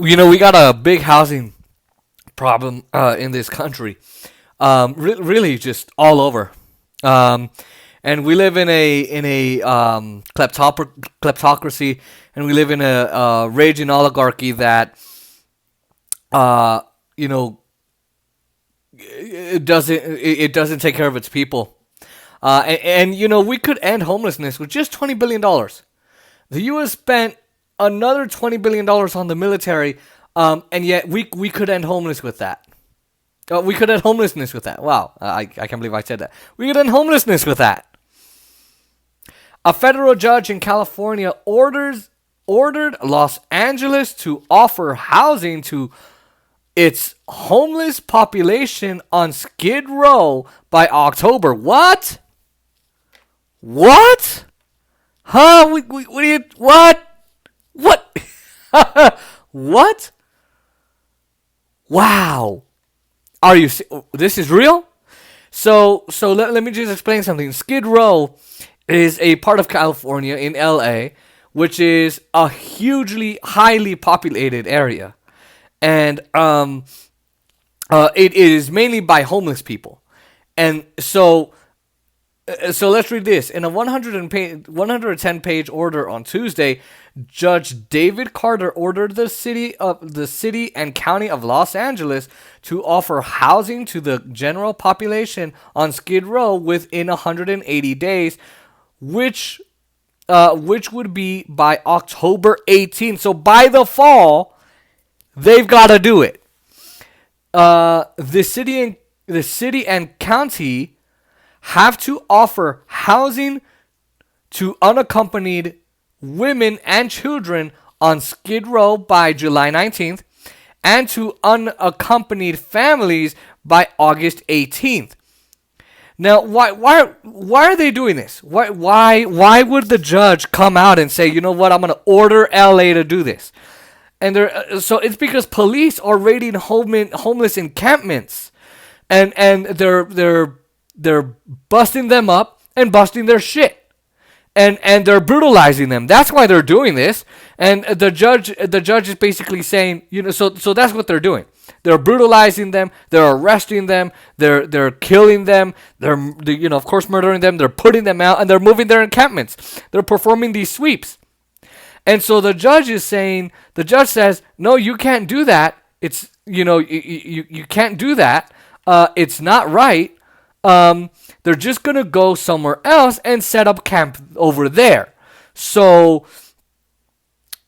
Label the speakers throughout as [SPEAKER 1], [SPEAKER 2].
[SPEAKER 1] we got a big housing problem in this country. Really, just all over. Um, and we live in a kleptocracy, and we live in a raging oligarchy that uh, you know it doesn't take care of its people. And we could end homelessness with just $20 billion. The U.S. spent another $20 billion on the military, and yet we could end homeless with that. We could end homelessness with that. Wow, I can't believe I said that. We could end homelessness with that. A federal judge in California ordered Los Angeles to offer housing to its homeless population on Skid Row by October. What? What? Huh? What do you? What? What? What? Wow. Are you? This is real? So let me just explain something. Skid Row is a part of California in LA, which is a hugely highly populated area, and it is mainly by homeless people, and so let's read this. In a 110-page order on Tuesday, Judge David Carter ordered the city and county of Los Angeles to offer housing to the general population on Skid Row within 180 days, which would be by October 18th. So by the fall, they've got to do it. The city and county have to offer housing to unaccompanied women and children on Skid Row by July 19th and to unaccompanied families by August 18th. Now, why are they doing this? Why would the judge come out and say, you know what, I'm going to order LA to do this? And so it's because police are raiding homeless encampments, and they're busting them up and busting their shit, and they're brutalizing them. That's why they're doing this. And the judge is basically saying, so that's what they're doing. They're brutalizing them. They're arresting them. They're killing them. They're of course murdering them. They're putting them out, and they're moving their encampments. They're performing these sweeps. And so the judge says, no, you can't do that. It's you can't do that. It's not right. They're just going to go somewhere else and set up camp over there. So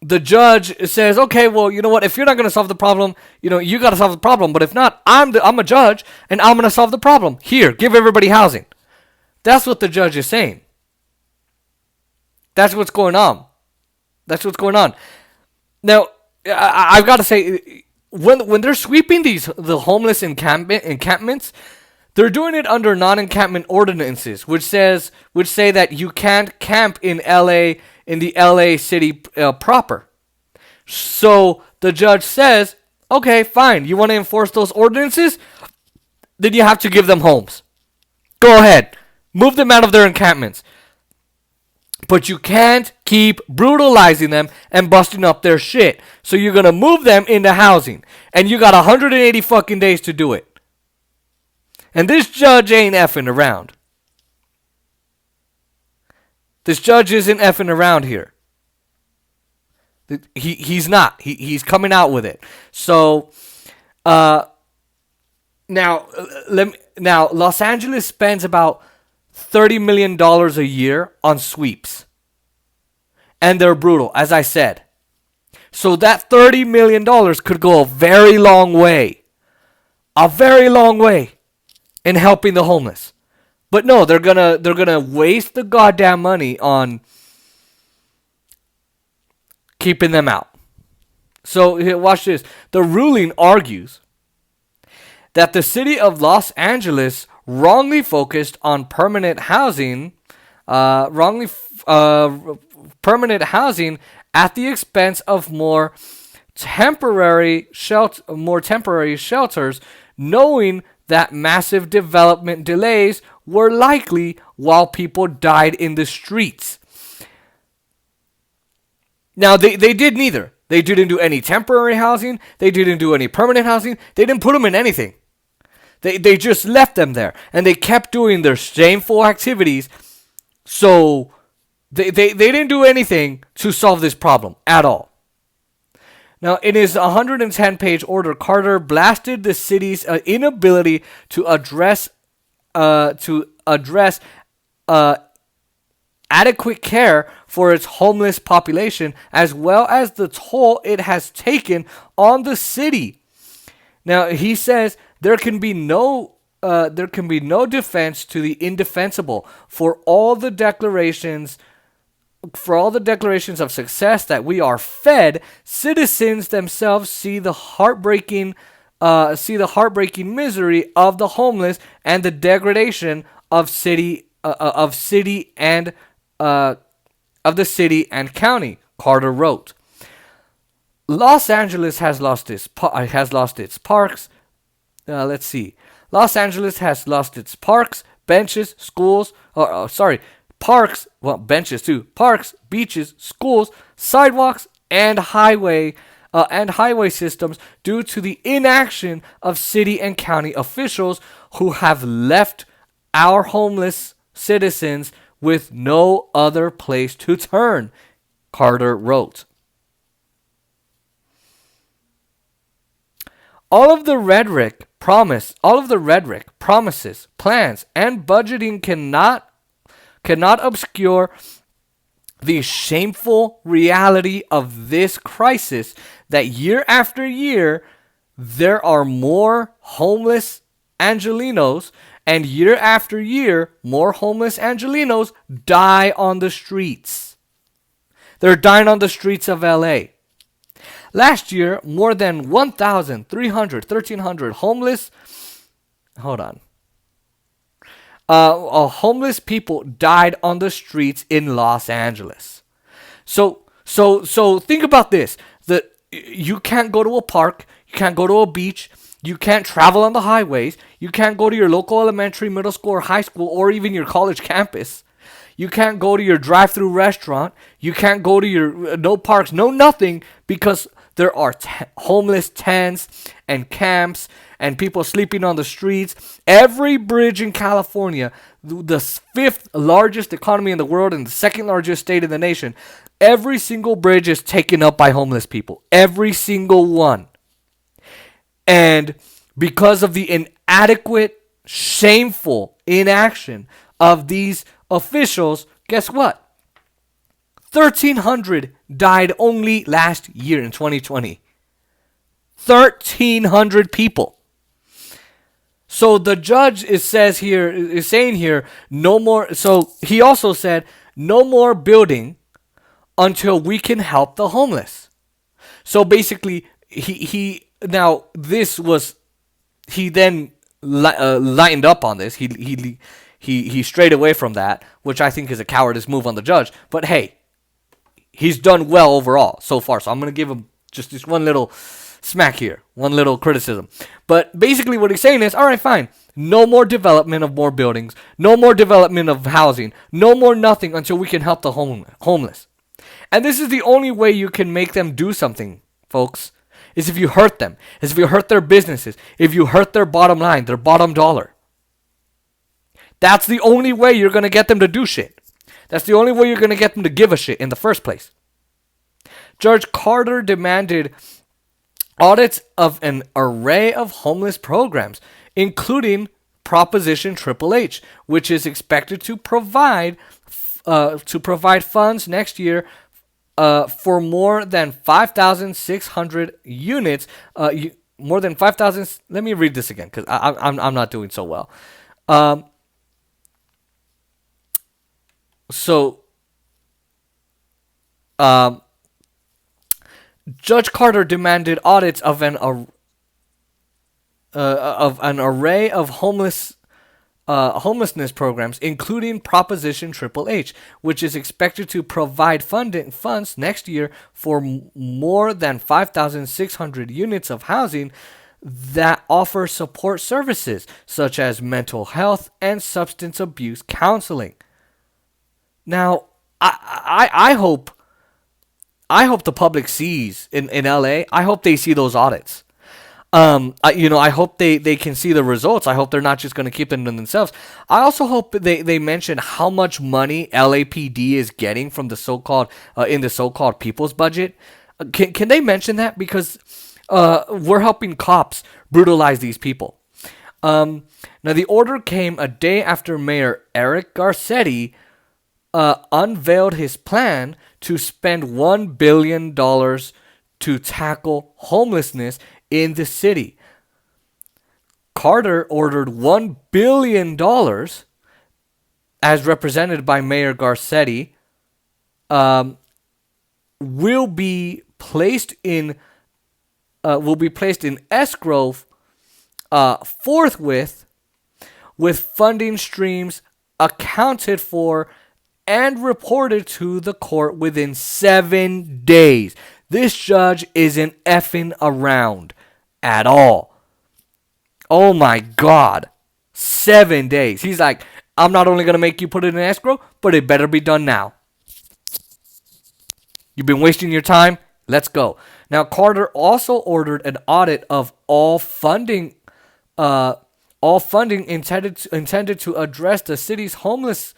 [SPEAKER 1] the judge says, okay, well, you know what? If you're not going to solve the problem, you got to solve the problem. But if not, I'm a judge, and I'm going to solve the problem. Here, give everybody housing. That's what the judge is saying. That's what's going on. Now, I've got to say, when they're sweeping the homeless encampments, they're doing it under non-encampment ordinances, which say that you can't camp in LA, in the LA city proper. So the judge says, okay, fine. You want to enforce those ordinances? Then you have to give them homes. Go ahead. Move them out of their encampments. But you can't keep brutalizing them and busting up their shit. So you're going to move them into housing. And you got 180 fucking days to do it. And this judge ain't effing around. This judge isn't effing around here. He's not. He's coming out with it. So, now Los Angeles spends about $30 million a year on sweeps. And they're brutal, as I said. So that $30 million could go a very long way. A very long way in helping the homeless. But no, they're gonna waste the goddamn money on keeping them out. So here, watch this. The ruling argues that the city of Los Angeles wrongly focused on permanent housing, permanent housing at the expense of more temporary shelters, knowing that massive development delays were likely while people died in the streets. Now, they did neither. They didn't do any temporary housing. They didn't do any permanent housing. They didn't put them in anything. They just left them there. And they kept doing their shameful activities. So they didn't do anything to solve this problem at all. Now, in his 110-page order, Carter blasted the city's inability to address adequate care for its homeless population, as well as the toll it has taken on the city. Now, he says there can be no defense to the indefensible for all the declarations of success that we are fed. Citizens themselves see the heartbreaking misery of the homeless and the degradation of the city and county. Carter wrote, Los Angeles has lost its parks. Let's see. Los Angeles has lost its parks, benches, schools. Parks. Well, benches too. Parks, beaches, schools, sidewalks, and highway systems due to the inaction of city and county officials who have left our homeless citizens with no other place to turn, Carter wrote. All of the rhetoric, promises, plans, and budgeting cannot obscure the shameful reality of this crisis that year after year there are more homeless Angelenos, and year after year more homeless Angelenos die on the streets. They're dying on the streets of LA. Last year, more than 1,300 homeless homeless people died on the streets in Los Angeles. So think about this. That you can't go to a park, you can't go to a beach, you can't travel on the highways, you can't go to your local elementary, middle school, or high school, or even your college campus. You can't go to your drive-through restaurant. You can't go to your no parks, no nothing, because there are homeless tents and camps and people sleeping on the streets. Every bridge in California, the fifth largest economy in the world and the second largest state in the nation, every single bridge is taken up by homeless people. Every single one. And because of the inadequate, shameful inaction of these officials, guess what? 1,300 died only last year in 2020. 1,300 people. So the judge is saying here, no more. So he also said, no more building until we can help the homeless. So basically, he then lightened up on this. He strayed away from that, which I think is a cowardice move on the judge. But hey, he's done well overall so far. So I'm going to give him just this one little smack here, one little criticism. But basically what he's saying is, all right, fine. No more development of more buildings. No more development of housing. No more nothing until we can help the homeless. And this is the only way you can make them do something, folks, is if you hurt them. Is if you hurt their businesses. If you hurt their bottom line, their bottom dollar. That's the only way you're going to get them to do shit. That's the only way you're going to get them to give a shit in the first place. Judge Carter demanded audits of an array of homeless programs, including Proposition Triple H, which is expected to provide funds next year for more than 5,600 units. More than 5,000. Let me read this again because I'm not doing so well. Judge Carter demanded audits of an array of homelessness programs, including Proposition Triple H, which is expected to provide funds next year for more than 5,600 units of housing that offer support services such as mental health and substance abuse counseling. Now, I hope I hope the public sees in LA. I hope they see those audits. I hope they can see the results. I hope they're not just going to keep them to themselves. I also hope they mention how much money LAPD is getting from the so-called in the so-called people's budget. Can they mention that? Because we're helping cops brutalize these people. Now the order came a day after Mayor Eric Garcetti unveiled his plan to spend $1 billion to tackle homelessness in the city. Carter ordered $1 billion, as represented by Mayor Garcetti, will be placed in escrow forthwith, with funding streams accounted for and reported to the court within 7 days. This judge isn't effing around at all. Oh my God. 7 days. He's like, I'm not only going to make you put it in escrow, but it better be done now. You've been wasting your time. Let's go. Now, Carter also ordered an audit of all funding intended to address the city's homeless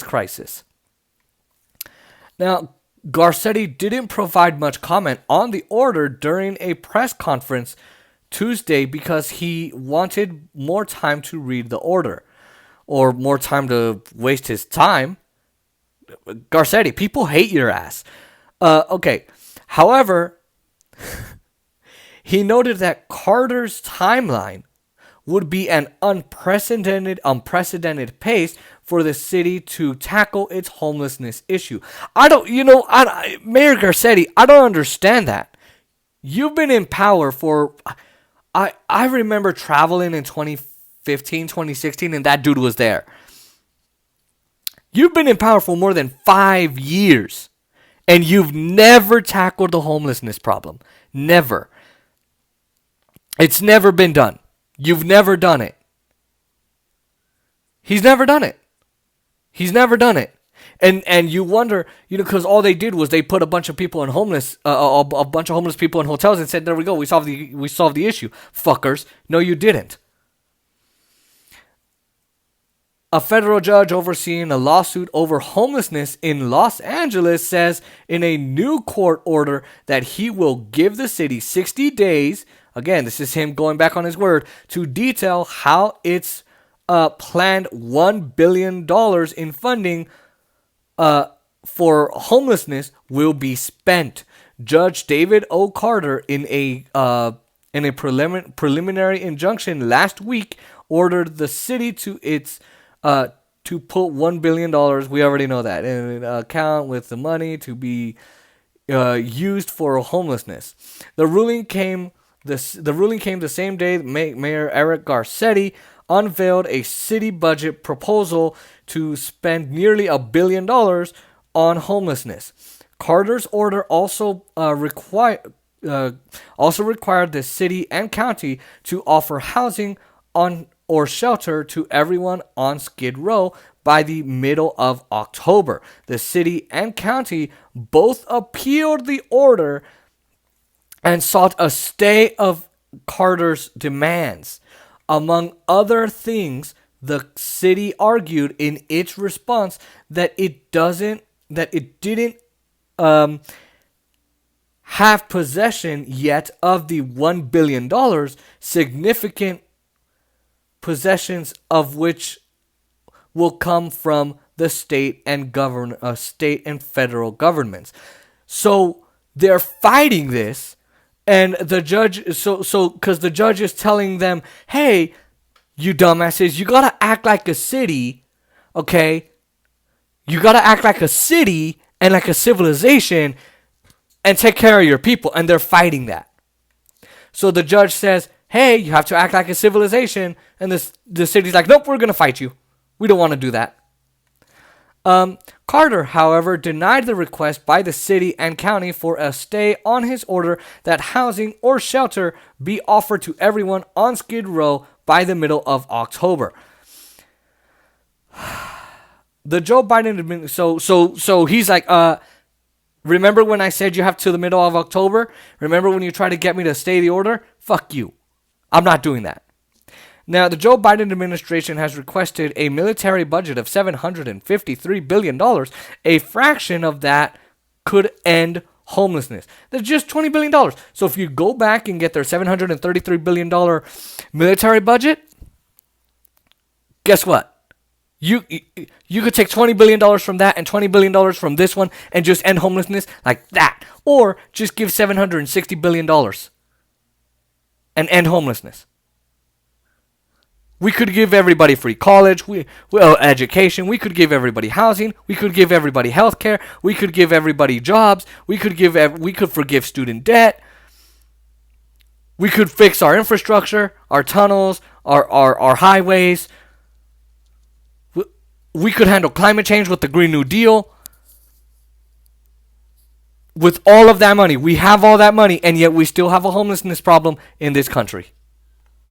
[SPEAKER 1] crisis. Now, Garcetti didn't provide much comment on the order during a press conference Tuesday because he wanted more time to read the order, or more time to waste his time. Garcetti, people hate your ass. Okay. However, he noted that Carter's timeline would be an unprecedented pace for the city to tackle its homelessness issue. Mayor Garcetti, I don't understand that. You've been in power for, I remember traveling in 2015, 2016, and that dude was there. You've been in power for more than 5 years, and you've never tackled the homelessness problem. Never. It's never been done. You've never done it. He's never done it. He's never done it. And you wonder, because all they did was they put a bunch of people in a bunch of homeless people in hotels and said, there we go, we solved the issue. Fuckers. No, you didn't. A federal judge overseeing a lawsuit over homelessness in Los Angeles says in a new court order that he will give the city 60 days, again, this is him going back on his word, to detail how its planned $1 billion in funding for homelessness will be spent. Judge David O. Carter, in a preliminary injunction last week, ordered the city to put $1 billion, we already know that, in an account with the money to be used for homelessness. The ruling came the same day Mayor Eric Garcetti unveiled a city budget proposal to spend nearly $1 billion on homelessness. Carter's order also required the city and county to offer housing or shelter to everyone on Skid Row by the middle of October. The city and county both appealed the order and sought a stay of Carter's demands. Among other things, the city argued in its response that it didn't have possession yet of the $1 billion, significant possessions of which will come from the state and federal governments. So they're fighting this, and the judge, because the judge is telling them, hey, you dumbasses, you gotta act like a city, okay? You gotta act like a city and like a civilization and take care of your people, and they're fighting that. So the judge says, hey, you have to act like a civilization, and the city's like, nope, we're gonna fight you. We don't want to do that. Carter, however, denied the request by the city and county for a stay on his order that housing or shelter be offered to everyone on Skid Row by the middle of October. The Joe Biden administration, so he's like, Remember when I said you have till the middle of October? Remember when you tried to get me to stay the order? Fuck you. I'm not doing that. Now, the Joe Biden administration has requested a military budget of $753 billion. A fraction of that could end homelessness. That's just $20 billion. So if you go back and get their $733 billion military budget, guess what? You could take $20 billion from that and $20 billion from this one and just end homelessness like that. Or just give $760 billion and end homelessness. We could give everybody free college, education. We could give everybody housing. We could give everybody health care. We could give everybody jobs. We could forgive student debt. We could fix our infrastructure, our tunnels, our highways. We could handle climate change with the Green New Deal. With all of that money, we have all that money, and yet we still have a homelessness problem in this country.